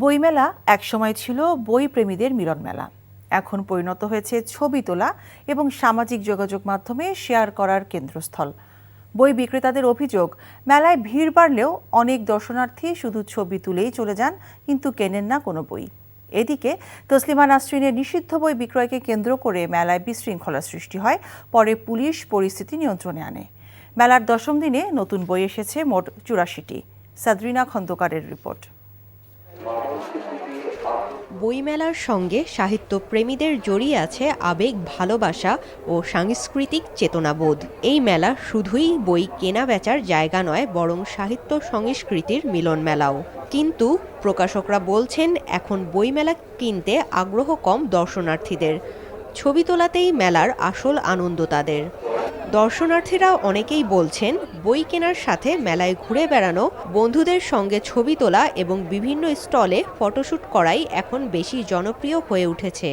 বইমেলা একসময় ছিল বই প্রেমীদের মিলন মেলা। এখন পরিণত হয়েছে ছবি তোলা এবং সামাজিক যোগাযোগ মাধ্যমে শেয়ার করার কেন্দ্রস্থল। বই বিক্রেতাদের অভিযোগ, মেলায় ভিড় বাড়লেও অনেক দর্শনার্থী শুধু ছবি তুলেই চলে যান, কিন্তু কেনেন না কোনো বই। এদিকে তসলিমা নাসরিনের নিষিদ্ধ বই বিক্রয়কে কেন্দ্র করে মেলায় বিশৃঙ্খলা সৃষ্টি হয়। পরে পুলিশ পরিস্থিতি নিয়ন্ত্রণে আনে। মেলার দশম দিনে নতুন বই এসেছে মোট ৮৪টি। সাদরিনা খন্দকারের রিপোর্ট। বইমেলার সঙ্গে সাহিত্য প্রেমীদের জড়িয়ে আছে আবেগ, ভালোবাসা ও সাংস্কৃতিক চেতনাবোধ। এই মেলা শুধুই বই কেনা বেচার জায়গা নয়, বরং সাহিত্য সংস্কৃতির মিলন মেলাও। কিন্তু প্রকাশকরা বলছেন, এখন বইমেলা কিনতে আগ্রহ কম দর্শনার্থীদের। ছবি তোলাতেই মেলার আসল আনন্দ তাদের। দর্শনার্থীরা অনেকেই বলছেন, বই কেনার সাথে মেলায় ঘুরে বেড়ানো, বন্ধুদের সঙ্গে ছবি তোলা এবং বিভিন্ন স্টলে ফটোশ্যুট করাই এখন বেশি জনপ্রিয় হয়ে উঠেছে।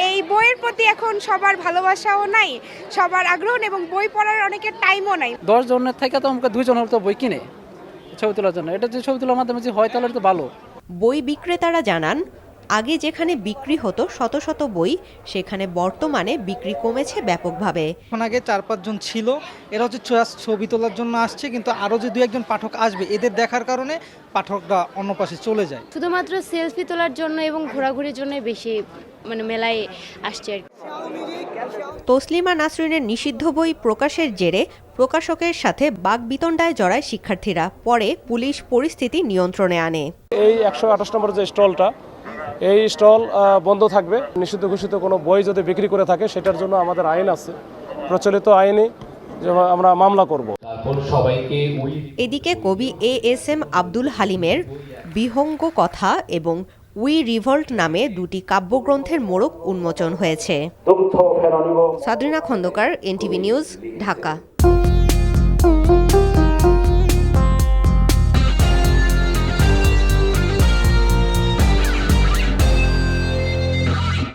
এই বইয়ের প্রতি এখন সবার ভালোবাসাও নাই, সবার আগ্রহ এবং বই পড়ার অনেকের টাইমও নাই। 10 জনের থেকে তো আমাকে 2 জন হয়তো বই কিনে ছবি তোলার জন্য। এটা যে ছবি তোলার মাধ্যমে যে হয় তাহলে তো ভালো। বই বিক্রেতারা জানান, আগে যেখানে বিক্রি হতো শত শত বই, সেখানে বর্তমানে বিক্রি কমেছে ব্যাপকভাবে। এখন আগে 4-5 জন ছিল, এরা হচ্ছে ছবি তোলার জন্য আসছে, কিন্তু আরও যে 2-1 পাঠক আসবে, এদের দেখার কারণে পাঠকরা অন্য পাশে চলে যায়। শুধুমাত্র সেলফি তোলার জন্য এবং ঘোরাঘুরির জন্য বেশি মেলায় আসছে আর কি। তসলিমা নাসরিনের নিষিদ্ধ বই প্রকাশের জেরে প্রকাশকের সাথে বাকবিতণ্ডায় জড়ায় শিক্ষার্থীরা। পরে পুলিশ পরিস্থিতি নিয়ন্ত্রণে আনে। এই 128 নম্বর যে স্টলটা, এই স্টল বন্ধ থাকবে। নিষিদ্ধ ঘোষিত কোনো বই যদি বিক্রি করে থাকে, সেটার জন্য আমাদের আইন আছে, প্রচলিত আইনে আমরা মামলা করব। এদিকে কবি ASM আব্দুল হালিমের বিহঙ্গ কথা এবং উই রিভল্ট নামে 2টি কাব্যগ্রন্থের মোড়ক উন্মোচন হয়েছে। সাদরিনা খন্দকার, NTV নিউজ, ঢাকা।